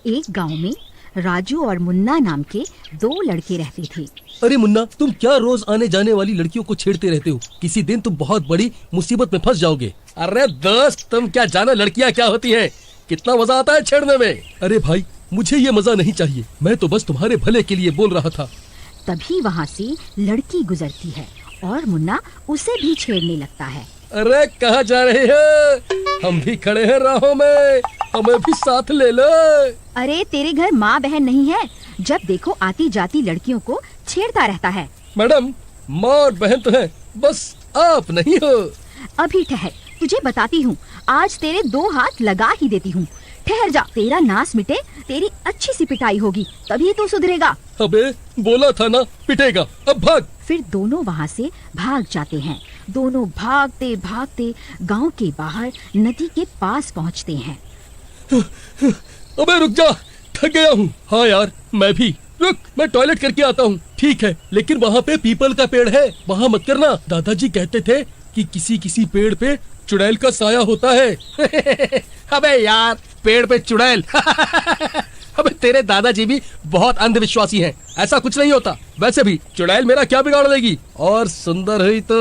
एक गांव में राजू और मुन्ना नाम के दो लड़के रहते थे। अरे मुन्ना, तुम क्या रोज आने जाने वाली लड़कियों को छेड़ते रहते हो? किसी दिन तुम बहुत बड़ी मुसीबत में फंस जाओगे। अरे दोस्त, तुम क्या जानो लड़कियां क्या होती हैं? कितना मजा आता है छेड़ने में। अरे भाई, मुझे ये मजा नहीं चाहिए। मैं तो बस तुम्हारे भले के लिए बोल रहा था। तभी वहाँ से लड़की गुजरती है और मुन्ना उसे भी छेड़ने लगता है। अरे कहाँ जा रहे हो? हम भी खड़े हैं राहों में, हमें भी साथ ले लो। अरे तेरे घर माँ बहन नहीं है? जब देखो आती जाती लड़कियों को छेड़ता रहता है। मैडम, माँ और बहन तो है, बस आप नहीं हो। अभी ठहर, तुझे बताती हूँ। आज तेरे 2 हाथ लगा ही देती हूँ। ठहर जा, तेरा नास मिटे, तेरी अच्छी सी पिटाई होगी, तभी तू सुधरेगा। अबे बोला था ना पिटेगा, अब भाग। फिर दोनों वहाँ से भाग जाते हैं। दोनों भागते भागते गांव के बाहर नदी के पास पहुँचते हैं। अबे रुक जा, थक गया हूँ। हाँ यार, मैं भी। रुक, मैं टॉयलेट करके आता हूँ। ठीक है, लेकिन वहाँ पे पीपल का पेड़ है, वहाँ मत करना। दादाजी कहते थे कि किसी किसी पेड़ पे चुड़ैल का साया होता है। अबे यार, पेड़ पे चुड़ैल। अबे तेरे दादाजी भी बहुत अंधविश्वासी हैं। ऐसा कुछ नहीं होता। वैसे भी चुड़ैल मेरा क्या बिगाड़ देगी? और सुंदर हुई तो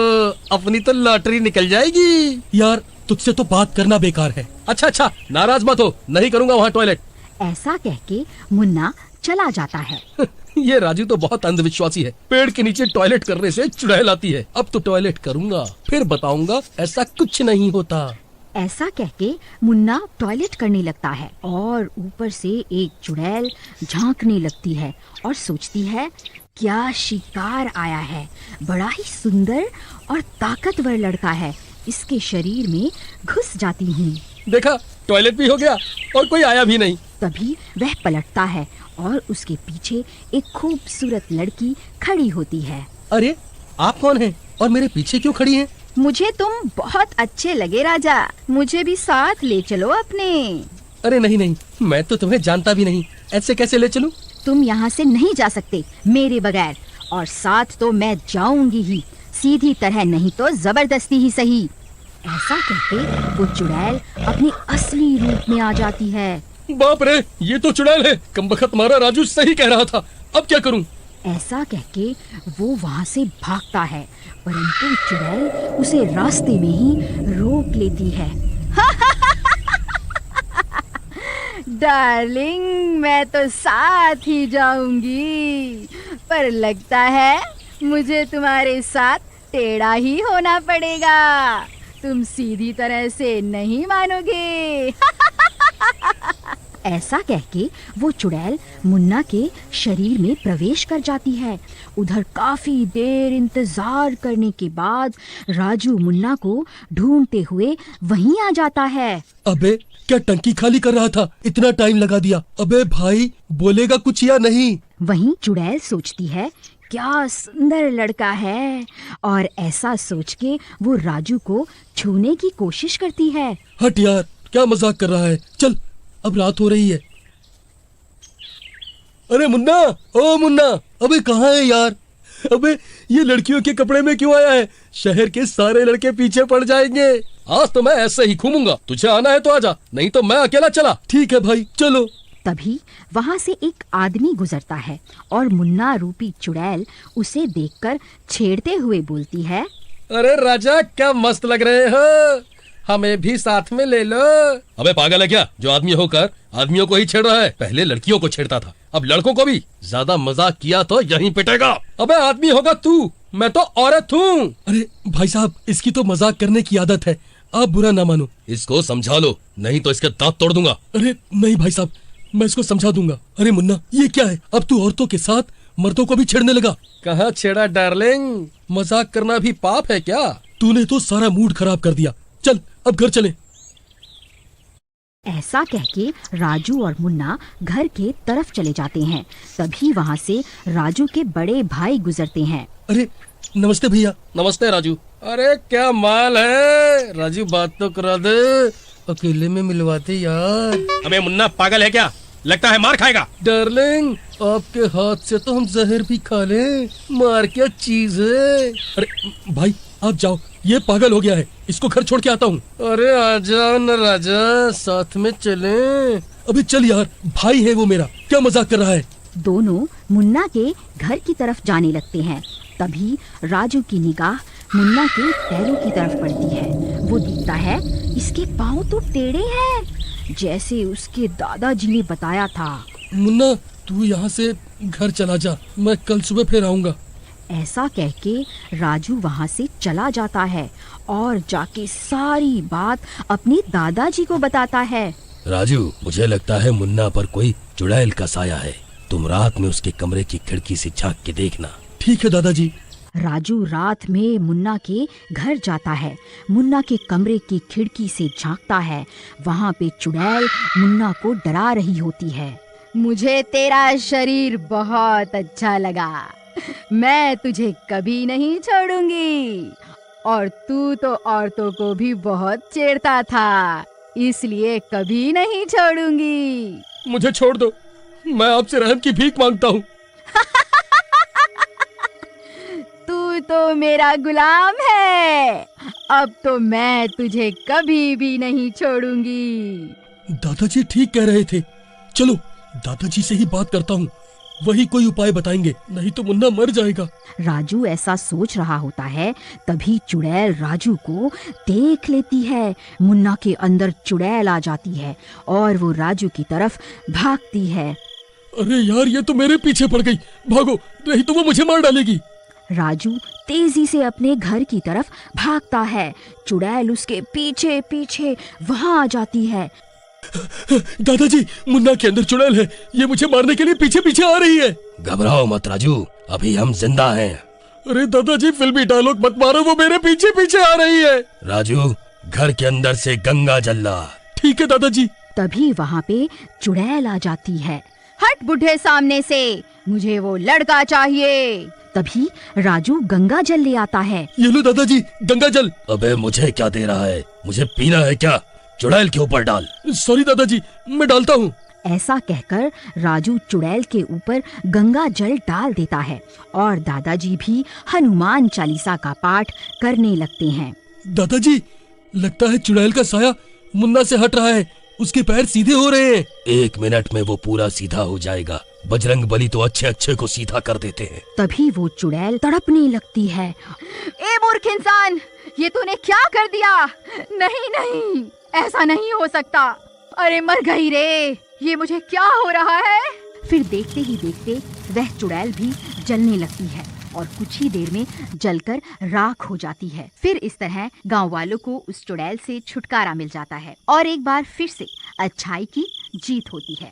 अपनी तो लॉटरी निकल जाएगी। यार, तुझसे तो बात करना बेकार है। अच्छा, नाराज मत हो, नहीं करूँगा वहाँ टॉयलेट। ऐसा कह के मुन्ना चला जाता है। ये राजू तो बहुत अंधविश्वासी है। पेड़ के नीचे टॉयलेट करने से चुड़ैल आती है। अब तो टॉयलेट करूँगा, फिर बताऊंगा ऐसा कुछ नहीं होता। ऐसा कह के मुन्ना टॉयलेट करने लगता है और ऊपर से एक चुड़ैल झांकने लगती है और सोचती है, क्या शिकार आया है। बड़ा ही सुंदर और ताकतवर लड़का है, इसके शरीर में घुस जाती हूँ। देखा, टॉयलेट भी हो गया और कोई आया भी नहीं। तभी वह पलटता है और उसके पीछे एक खूबसूरत लड़की खड़ी होती है। अरे आप कौन हैं और मेरे पीछे क्यों खड़ी हैं? मुझे तुम बहुत अच्छे लगे राजा, मुझे भी साथ ले चलो अपने। अरे नहीं, मैं तो तुम्हें जानता भी नहीं, ऐसे कैसे ले चलूं? तुम यहाँ से नहीं जा सकते मेरे बगैर, और साथ तो मैं जाऊंगी ही, सीधी तरह नहीं तो जबरदस्ती ही सही। ऐसा कहते वो चुड़ैल अपने असली रूप में आ जाती है। बाप रे, ये तो चुड़ैल है। कमबख्त मारा राजू सही कह रहा था। अब क्या करूं? ऐसा कह के वो वहाँ से भागता है, परंतु चुड़ैल उसे रास्ते में ही रोक लेती है। डार्लिंग, मैं तो साथ ही जाऊंगी, पर लगता है मुझे तुम्हारे साथ टेढ़ा ही होना पड़ेगा। तुम सीधी तरह से नहीं मानोगे। ऐसा कह के वो चुड़ैल मुन्ना के शरीर में प्रवेश कर जाती है। उधर काफी देर इंतजार करने के बाद राजू मुन्ना को ढूंढते हुए वहीं आ जाता है। अबे क्या टंकी खाली कर रहा था? इतना टाइम लगा दिया। अबे भाई, बोलेगा कुछ या नहीं? वहीं चुड़ैल सोचती है, क्या सुंदर लड़का है, और ऐसा सोच के वो राजू को छूने की कोशिश करती है। हट यार, क्या मजाक कर रहा है? चल, अब रात हो रही है। अरे मुन्ना, ओ मुन्ना, अबे कहाँ है यार? अबे ये लड़कियों के कपड़े में क्यों आया है? शहर के सारे लड़के पीछे पड़ जाएंगे। आज तो मैं ऐसे ही घूमूंगा। तुझे आना है तो आजा, नहीं तो मैं अकेला चला। ठीक है भाई, चलो। तभी वहाँ से एक आदमी गुजरता है और मुन्ना रूपी चुड़ैल उसे देखकर छेड़ते हुए बोलती है, अरे राजा, क्या मस्त लग रहे हो, हमें भी साथ में ले लो। अबे पागल है क्या, जो आदमी होकर आदमियों को ही छेड़ रहा है? पहले लड़कियों को छेड़ता था, अब लड़कों को भी। ज्यादा मजाक किया तो यहीं पिटेगा। अबे आदमी होगा तू, मैं तो औरत हूँ। अरे भाई साहब, इसकी तो मजाक करने की आदत है, आप बुरा ना मानो। इसको समझा लो, नहीं तो इसके दांत तोड़ दूंगा। अरे नहीं भाई साहब, मैं इसको समझा दूंगा। अरे मुन्ना, ये क्या है? अब तू औरतों के साथ मर्दों को भी छेड़ने लगा। कहाँ छेड़ा डार्लिंग, मजाक करना भी पाप है क्या? तूने तो सारा मूड खराब कर दिया। चल अब घर चले। ऐसा कह के राजू और मुन्ना घर के तरफ चले जाते हैं। तभी वहाँ से राजू के बड़े भाई गुजरते हैं। अरे नमस्ते भैया। नमस्ते राजू। अरे क्या माल है राजू, बात तो करा दे। अकेले में मिलवाते यार। हमें मुन्ना पागल है क्या? लगता है मार खाएगा। डार्लिंग, आपके हाथ से तो हम जहर भी खा लें, मार क्या चीज है। अरे भाई आप जाओ, ये पागल हो गया है, इसको घर छोड़ के आता हूँ। अरे आजा न राजा, साथ में चलें। अबे चल यार, भाई है वो मेरा, क्या मजाक कर रहा है। दोनों मुन्ना के घर की तरफ जाने लगते हैं। तभी राजू की निगाह मुन्ना के पैरों की तरफ पड़ती है। वो दिखता है इसके पाँव तो टेढ़े हैं, जैसे उसके दादाजी ने बताया था। मुन्ना तू यहाँ से घर चला जा, मैं कल सुबह फिर आऊंगा। ऐसा कह के राजू वहाँ से चला जाता है और जाके सारी बात अपने दादाजी को बताता है। राजू, मुझे लगता है मुन्ना पर कोई चुड़ैल का साया है। तुम रात में उसके कमरे की खिड़की से झांक के देखना। ठीक है दादाजी। राजू रात में मुन्ना के घर जाता है। मुन्ना के कमरे की खिड़की से झांकता है। वहाँ पे चुड़ैल मुन्ना को डरा रही होती है। मुझे तेरा शरीर बहुत अच्छा लगा, मैं तुझे कभी नहीं छोड़ूंगी। और तू तो औरतों को भी बहुत छेड़ता था, इसलिए कभी नहीं छोड़ूंगी। मुझे छोड़ दो, मैं आपसे रहम की भीख मांगता हूँ। तू तो मेरा गुलाम है, अब तो मैं तुझे कभी भी नहीं छोड़ूंगी। दादाजी ठीक कह रहे थे, चलो दादाजी से ही बात करता हूँ, वही कोई उपाय बताएंगे, नहीं तो मुन्ना मर जाएगा। राजू ऐसा सोच रहा होता है, तभी चुड़ैल राजू को देख लेती है। मुन्ना के अंदर चुड़ैल आ जाती है और वो राजू की तरफ भागती है। अरे यार, ये तो मेरे पीछे पड़ गई, भागो नहीं तो वो मुझे मार डालेगी। राजू तेजी से अपने घर की तरफ भागता है। चुड़ैल उसके पीछे पीछे वहाँ आ जाती है। दादाजी, मुन्ना के अंदर चुड़ैल है, ये मुझे मारने के लिए पीछे पीछे आ रही है। घबराओ मत राजू, अभी हम जिंदा हैं। अरे दादाजी, फिल्मी डायलॉग मत मारो, वो मेरे पीछे पीछे आ रही है। राजू, घर के अंदर से गंगा जल ला। ठीक है दादाजी। तभी वहाँ पे चुड़ैल आ जाती है। हट बुढ़े सामने से, मुझे वो लड़का चाहिए। तभी राजू गंगा जल ले आता है। ये लो दादाजी, गंगा जल। अबे मुझे क्या दे रहा है, मुझे पीना है क्या? चुड़ैल के ऊपर डाल। सॉरी दादाजी, मैं डालता हूँ। ऐसा कहकर राजू चुड़ैल के ऊपर गंगा जल डाल देता है और दादाजी भी हनुमान चालीसा का पाठ करने लगते हैं। दादाजी, लगता है चुड़ैल का साया मुन्ना से हट रहा है, उसके पैर सीधे हो रहे हैं। 1 मिनट में वो पूरा सीधा हो जाएगा। बजरंग बली तो अच्छे अच्छे को सीधा कर देते हैं। तभी वो चुड़ैल तड़पने लगती है। ए मूर्ख इंसान, ये तूने क्या कर दिया? नहीं नहीं, ऐसा नहीं हो सकता। अरे मर गई रे, ये मुझे क्या हो रहा है? फिर देखते ही देखते वह चुड़ैल भी जलने लगती है और कुछ ही देर में जलकर राख हो जाती है। फिर इस तरह गांव वालों को उस चुड़ैल से छुटकारा मिल जाता है और एक बार फिर से अच्छाई की जीत होती है।